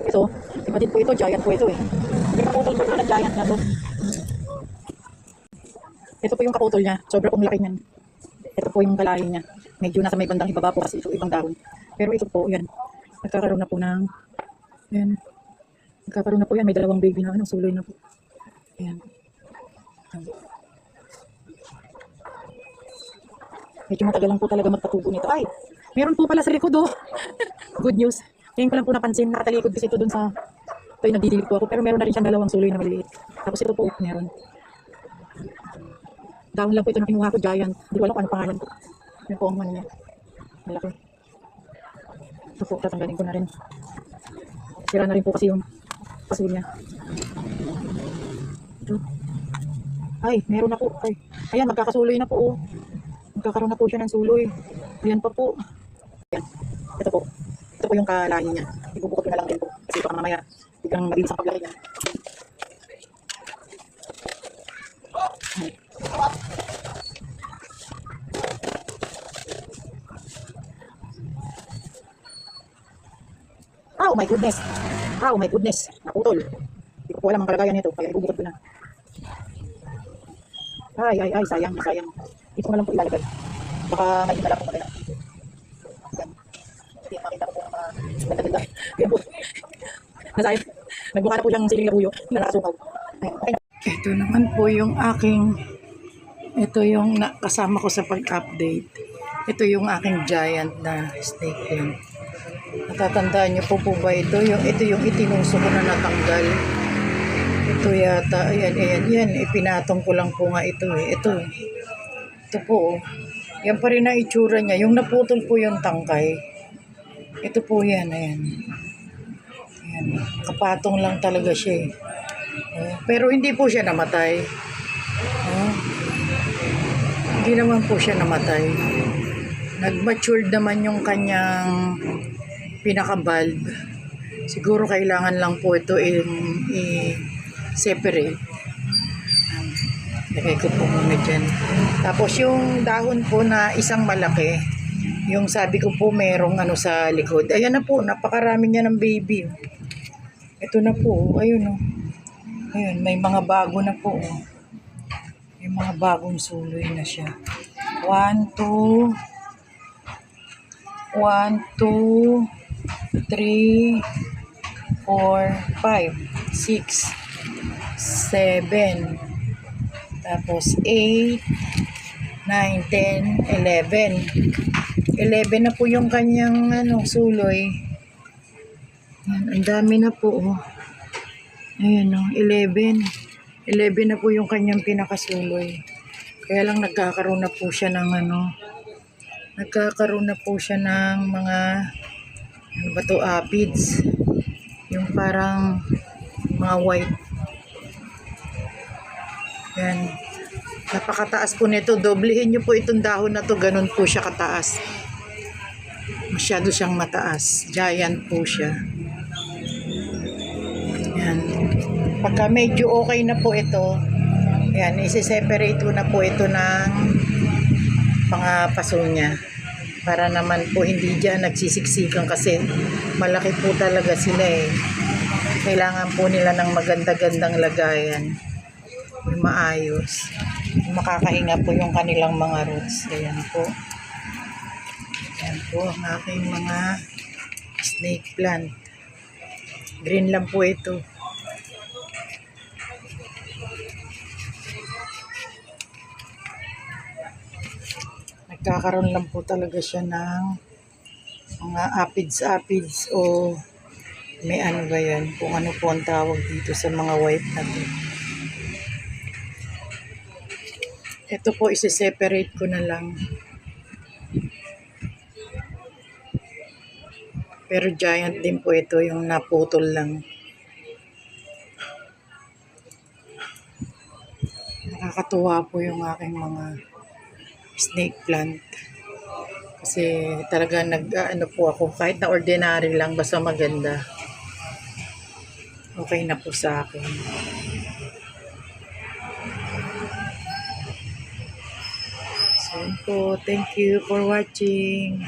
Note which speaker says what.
Speaker 1: Ito, iba din po ito, giant po ito eh. Yung kaputol po ng giant na to. Ito po yung kaputol niya, sobra pong laki niyan. Ito po yung kalahi niya. Medyo nasa may bandang ibaba po kasi ito ibang dahon. Pero ito po, yan. Nagkakaroon na po ng, yan. Nagkakaroon na po yan, may dalawang baby na, suloy na po. Ayan. Medyo matagal lang po talaga magpatubo nito. Ay, meron po pala sa likod oh. Good news. Ngayon ko lang po napansin, nakatalikod kasi ito dun sa, ito yung nagdidilig po ako. Pero meron na rin siyang dalawang suloy na maliliit. Tapos ito po, meron. Dahon lang po ito na kinuha ko, giant. Hindi ko alam kung ano pangalan po. Yan po ang ano niya. Malaki. Ito po, tatanggalin ko na rin. Sira na rin po kasi yung paso niya. Ito. Ay, meron na po. Ay, ayan, magkakasuloy na po oh. Magkakaroon na po siya ng suloy. Ayan pa po. Ayan. Ito po. Ito po yung kalahi niya. Ibubukot ko na lang din po. Kasi baka mamaya biglang mabilis ang paglaki niya. Oh my goodness. Oh my goodness. Naputol. Hindi ko po alam ang kalagayan nito. Kaya ibubukot ko na. Ay, sayang, sayang. Dito ko na lang po ilalagay. Baka may inala po kaya. Yan. Hindi makita ko po ng mga ganda-ganda. Yan po. Nasayang. Nagbuka na po siyang siling labuyo na nakasukaw. Okay. Ito naman po yung aking, ito yung kasama ko sa pag-update. Ito yung aking giant na snake plant. Natatandaan niyo po ba ito? Ito yung itinuso ko na natanggal. Ito yata, ayan, ipinatong ko lang po nga ito eh. Ito po, yan pa rin ang itsura niya. Yung naputol po yung tangkay. Ito po yan, ayan. Ayan, kapatong lang talaga siya eh. Pero hindi po siya namatay. Hindi naman po siya namatay. Nag-matured naman yung kanyang pinaka-bulb. Siguro kailangan lang po ito i-separate. Lagay ko po muna dyan. Tapos yung dahon po na isang malaki, yung sabi ko po merong ano sa likod. Ayan na po, napakarami niya ng baby. Ito na po, ayun o. Ayun, may mga bago na po. May mga bagong suloy na siya. 1, 2, 3, 4, 5, 6, 7, tapos 8, 9, 10, 11. 11 na po yung kanyang suloy. Yan, ang dami na po. Ayan o, 11. 11 na po yung kanyang pinakasuloy. Kaya lang nagkakaroon na po siya ng nagkakaroon na po siya ng mga aphids. Yung parang mga white. Yan. Napakataas po nito. Doblehin nyo po itong dahon na to. Ganun po siya kataas. Masyado siyang mataas. Giant po siya. Yan. Pagka medyo okay na po ito, yan, isi-separate ko na po ito ng mga paso niya. Para naman po hindi dyan nagsisiksikan kasi malaki po talaga sila eh. Kailangan po nila ng maganda-gandang lagayan. Yung maayos. Makakahinga po yung kanilang mga roots. Ayan po. Ayan po ang aking mga snake plant. Green lang po ito. Nagkakaroon lang po talaga siya ng mga aphids o may ano ba yan, kung ano po ang tawag dito sa mga white na to. Ito po isi-separate ko na lang. Pero giant din po ito, yung naputol lang. Nakakatuwa po yung aking mga snake plant. Kasi talaga nag-ano po ako, kahit na ordinary lang, basta maganda. Okay na po sa akin. So po, thank you for watching.